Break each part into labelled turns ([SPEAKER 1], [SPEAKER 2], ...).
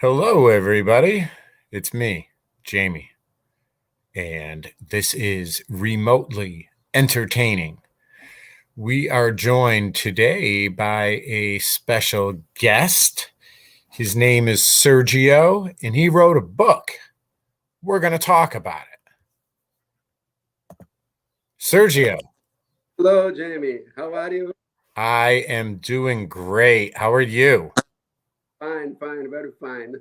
[SPEAKER 1] Hello, everybody. It's me, Jamie, and this is Remotely Entertaining. We are joined today by a special guest. His name is Sergio, and he wrote a book. We're going to talk about it. Sergio,
[SPEAKER 2] Hello, Jamie. How are you?
[SPEAKER 1] I am doing great. How are you?
[SPEAKER 2] Fine, fine, very fine.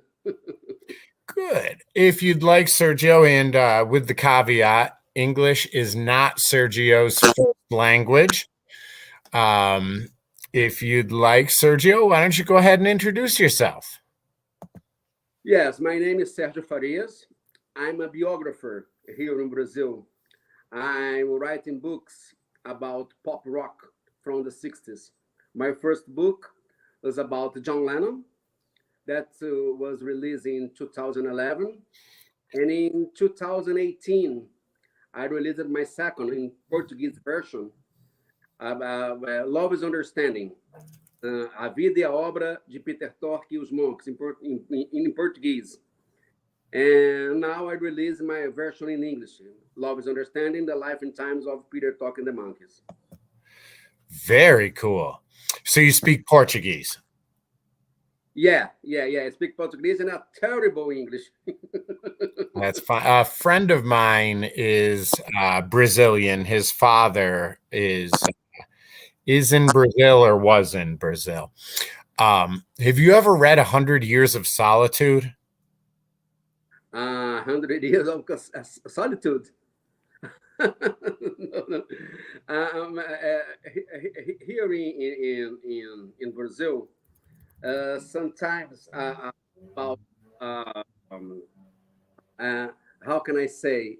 [SPEAKER 1] Good. If you'd like, Sergio, and with the caveat, English is not Sergio's first language. Um, if you'd like, Sergio, why don't you go ahead and introduce yourself?
[SPEAKER 2] Yes, my name is Sergio Farias. I'm a biographer here in Brazil. I'm writing books about pop rock from the 60s. My first book was about John Lennon, that was released in 2011. And in 2018, I released my second in Portuguese version, Love is Understanding. A Vida e a Obra de Peter Tork e os Monkees, in Portuguese. And now I release my version in English. Love is Understanding, The Life and Times of Peter Tork and the Monkees.
[SPEAKER 1] Very cool. So you speak Portuguese.
[SPEAKER 2] Yeah. I speak Portuguese and a terrible English.
[SPEAKER 1] That's fine. A friend of mine is Brazilian. His father is in Brazil or was in Brazil. Have you ever read 100 Years of Solitude?
[SPEAKER 2] 100 Years of Solitude. No, no. Here in Brazil, sometimes about um, uh, how can I say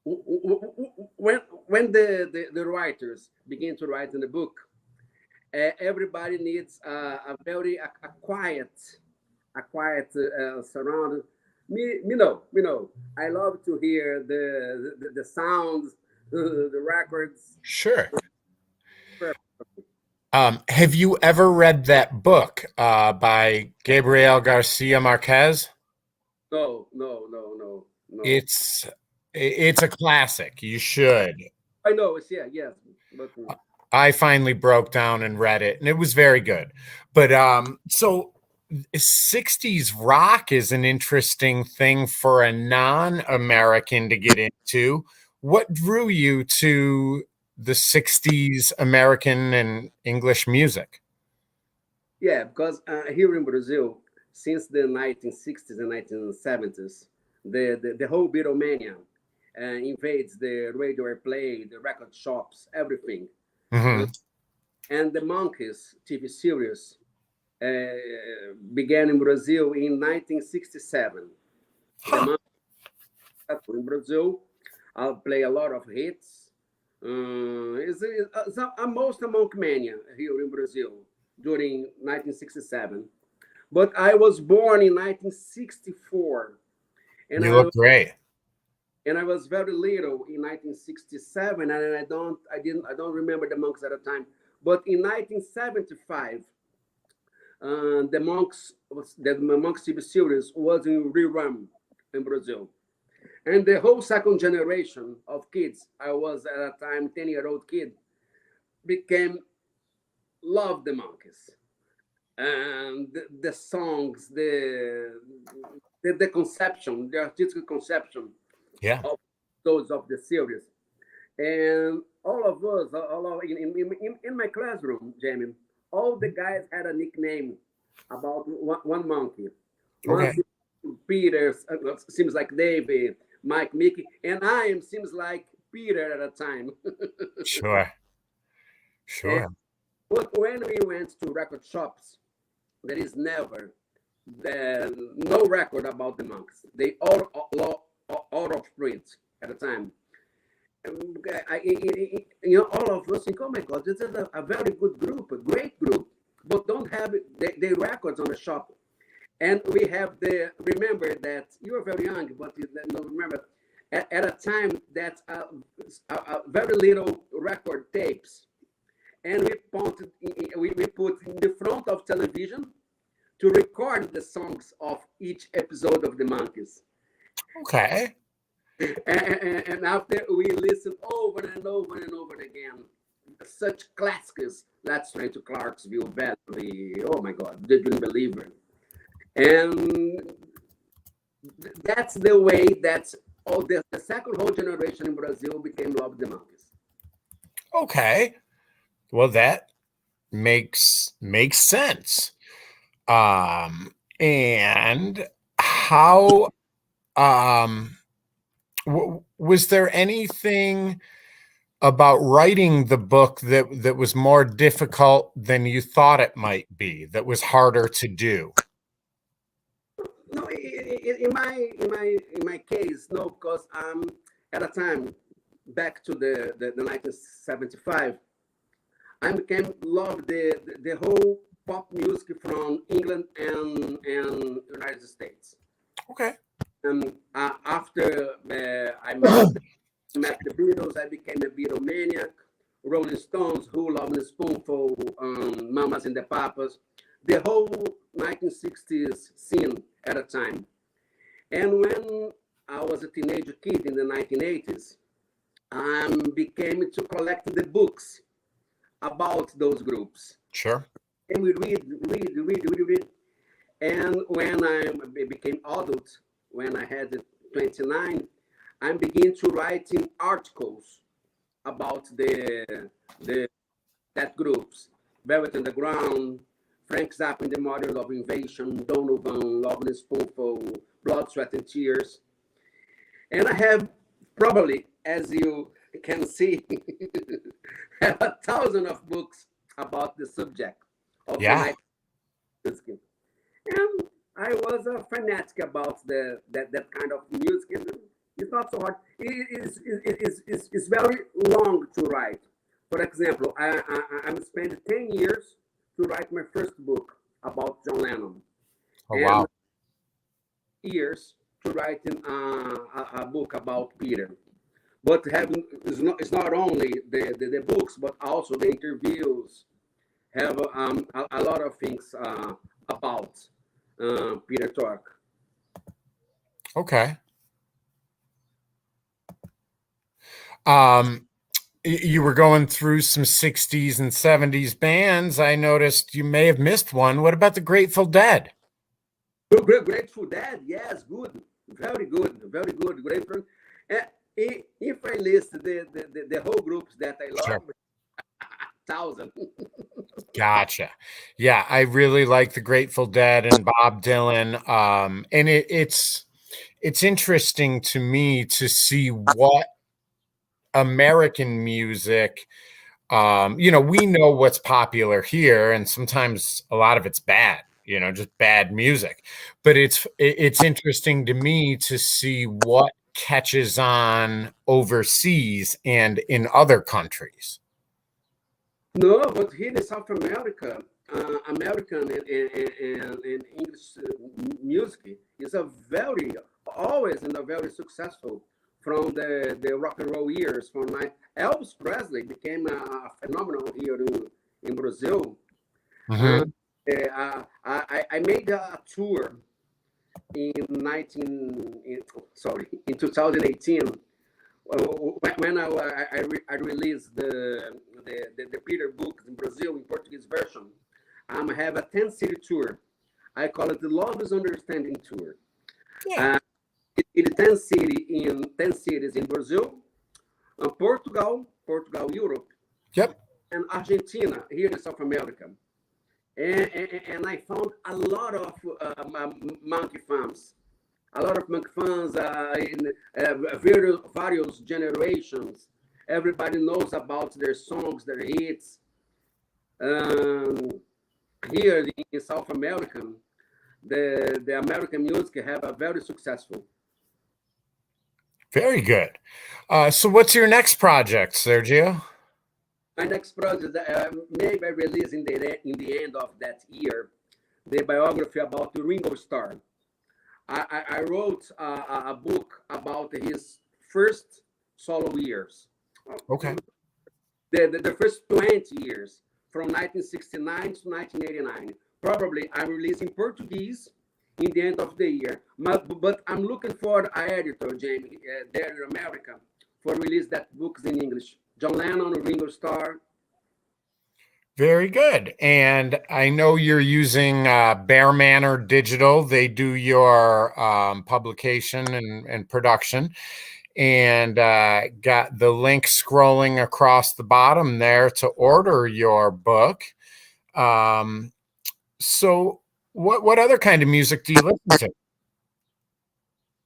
[SPEAKER 2] when the writers begin to write in the book, everybody needs a quiet surround. Me know. I love to hear the sounds, the records.
[SPEAKER 1] Sure. Have you ever read that book by Gabriel Garcia Marquez?
[SPEAKER 2] No.
[SPEAKER 1] It's a classic. You should.
[SPEAKER 2] I know it's yes, but
[SPEAKER 1] I finally broke down and read it, and it was very good. But so 60s rock is an interesting thing for a non-American to get into. What drew you to the 60s American and English music?
[SPEAKER 2] yeah, because here in Brazil, since the 1960s and 1970s, the whole Beatlemania invades the radio airplay, the record shops, everything. Uh,
[SPEAKER 1] Hmm.
[SPEAKER 2] and the Monkees TV series began in Brazil in 1967. The
[SPEAKER 1] Huh.
[SPEAKER 2] Monkees in Brazil play a lot of hits. It's almost a Monk mania here in Brazil during 1967. But I was born in 1964, and
[SPEAKER 1] You look great.
[SPEAKER 2] I was very little in 1967, and I don't remember the Monks at the time. But in 1975, the Monks TV series was in rerun in Brazil, and the whole second generation of kids, I was at a time 10-year-old kid, became love the Monkees and the songs, the conception, the artistic conception
[SPEAKER 1] Yeah.
[SPEAKER 2] of those of the series. And all of us, in my classroom, Jamie, all the guys had a nickname about one monkey. One
[SPEAKER 1] Okay.
[SPEAKER 2] seems Peter, seems like David, Mike, Mickey, and I am seems like Peter at a time.
[SPEAKER 1] Sure.
[SPEAKER 2] And,
[SPEAKER 1] Sure.
[SPEAKER 2] but when we went to record shops, there is never no record about the monks. They all out of print at the time. All of us think, oh my God, this is a very good group, a great group, but don't have the records on the shop. And we have remember that you are very young, but you don't remember, at a time that very little record tapes. And we put in the front of television to record the songs of each episode of the Monkees.
[SPEAKER 1] Okay.
[SPEAKER 2] And after we listen over and over and over again, such classics, Let's Train to Clarksville, Valley, oh my God, The Dream Believer. And that's the way that the second whole generation in Brazil became Love the Monkees.
[SPEAKER 1] Okay. Well, that makes sense. And how was there anything about writing the book that was more difficult than you thought it might be, that was harder to do?
[SPEAKER 2] No, in my case, no, because at a time back to the 1975, I became love the whole pop music from England and United States.
[SPEAKER 1] Okay.
[SPEAKER 2] And after I met the Beatles, I became a Beatlemaniac. Rolling Stones, Who, Love and Spoonful, Mamas and the Papas, the whole 1960s scene at a time. And when I was a teenager kid in the 1980s, I became to collect the books about those groups.
[SPEAKER 1] Sure.
[SPEAKER 2] And we read. And when I became adult, when I had 29, I began to write in articles about that groups. Velvet Underground, Frank Zappa and the Modern Love Invasion, Donovan, Love and Spoonful, Blood, Sweat and Tears. And I have probably, as you can see, have 1,000 of books about the subject of
[SPEAKER 1] Yeah.
[SPEAKER 2] music. And I was a fanatic about that kind of music. It's not so hard. It's very long to write. For example, I'm spending 10 years to write my first book about John Lennon.
[SPEAKER 1] Oh,
[SPEAKER 2] and
[SPEAKER 1] wow.
[SPEAKER 2] years to write a book about Peter. But having it's not only the books, but also the interviews have a lot of things about Peter Tork.
[SPEAKER 1] Okay. You were going through some 60s and 70s bands. I noticed you may have missed one. What about the Grateful Dead?
[SPEAKER 2] Grateful Dead, yes, good, very good, very good. Grateful. If I list the whole groups that I love,
[SPEAKER 1] Sure.
[SPEAKER 2] 1,000.
[SPEAKER 1] Gotcha. Yeah, I really like the Grateful Dead and Bob Dylan. And it's interesting to me to see what American music, we know what's popular here, and sometimes a lot of it's bad, just bad music. But it's interesting to me to see what catches on overseas and in other countries.
[SPEAKER 2] No, but here in South America, American and English music is a very always and a very successful from the rock and roll years. From my Elvis Presley became a phenomenal here in Brazil.
[SPEAKER 1] Mm-hmm.
[SPEAKER 2] I made a tour in 2018 when I released the Peter book in Brazil in Portuguese version. I have a 10-city tour. I call it the Love is Understanding tour.
[SPEAKER 1] Yeah.
[SPEAKER 2] It 10 cities in Brazil, Portugal, Europe,
[SPEAKER 1] Yep.
[SPEAKER 2] and Argentina here in South America. And I found a lot of monkey fans, in various generations. Everybody knows about their songs, their hits. Here in South America, the American music have a very successful.
[SPEAKER 1] Very good. So what's your next project, Sergio?
[SPEAKER 2] My next project, maybe I release in the end of that year, the biography about Ringo Starr. I wrote a book about his first solo years.
[SPEAKER 1] Okay.
[SPEAKER 2] The first 20 years, from 1969 to 1989, Probably I'm releasing Portuguese in the end of the year. But I'm looking for an editor, Jamie, there in America, for release that books in English. John Lennon, Ringo Starr.
[SPEAKER 1] Very good. And I know you're using Bear Manor Digital. They do your publication and production. And got the link scrolling across the bottom there to order your book. Um, so, what other kind of music do you listen to?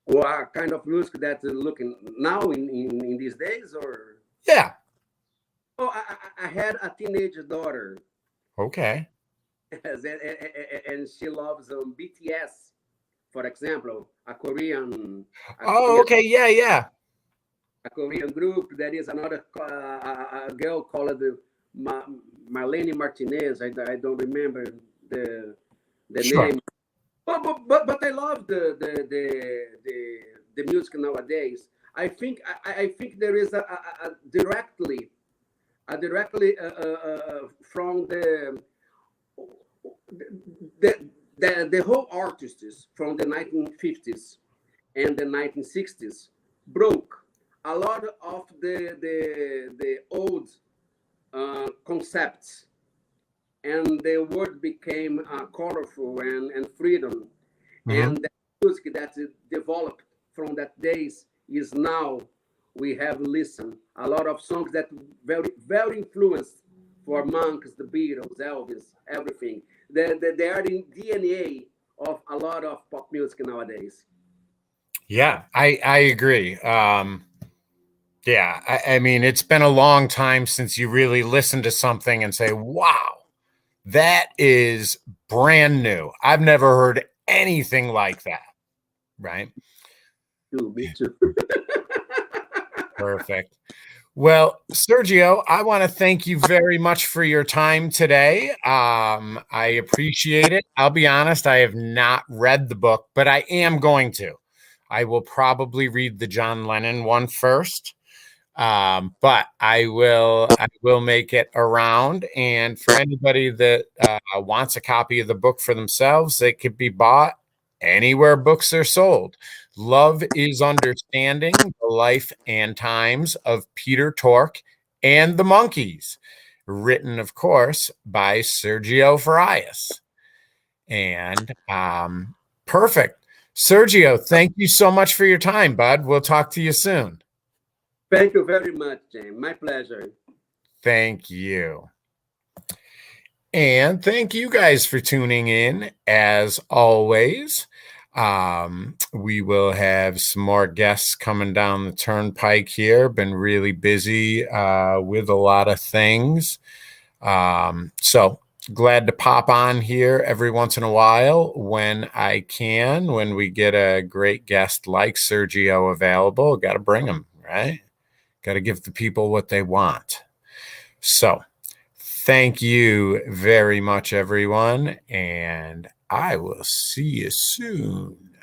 [SPEAKER 2] What kind of music that looking now in these days? Or
[SPEAKER 1] Yeah.
[SPEAKER 2] oh, I had a teenage daughter,
[SPEAKER 1] Okay.
[SPEAKER 2] and she loves BTS, for example, a
[SPEAKER 1] Oh,
[SPEAKER 2] Korean
[SPEAKER 1] okay. Yeah, yeah.
[SPEAKER 2] a Korean group. There is another a girl called Ma, Marlene Martinez. I don't remember the the
[SPEAKER 1] Sure.
[SPEAKER 2] name. But I love the music nowadays. I think there is a directly from the whole artists from the 1950s and the 1960s broke a lot of the old concepts, and the world became colorful and freedom.
[SPEAKER 1] Hmm.
[SPEAKER 2] And the music that developed from that days is now we have listened a lot of songs that very influenced for Monkees, the Beatles, Elvis, everything. They are in DNA of a lot of pop music nowadays.
[SPEAKER 1] Yeah, I agree. Yeah, I mean, it's been a long time since you really listen to something and say, "Wow, that is brand new. I've never heard anything like that." Right?
[SPEAKER 2] Too, me too.
[SPEAKER 1] Perfect. Well, Sergio, I want to thank you very much for your time today. I appreciate it. I'll be honest, I have not read the book, but I am going to. I will probably read the John Lennon one first. But I will make it around. And for anybody that wants a copy of the book for themselves, it could be bought anywhere books are sold. Love is Understanding the Life and Times of Peter Tork and the Monkees, written, of course, by Sergio Farias. And perfect. Sergio, thank you so much for your time, bud. We'll talk to you soon.
[SPEAKER 2] Thank you very much, James. My pleasure.
[SPEAKER 1] Thank you. And thank you guys for tuning in. As always, we will have some more guests coming down the turnpike here. Been really busy with a lot of things. So glad to pop on here every once in a while when I can, when we get a great guest like Sergio available. Got to bring them, right? Got to give the people what they want. So, thank you very much, everyone, and I will see you soon.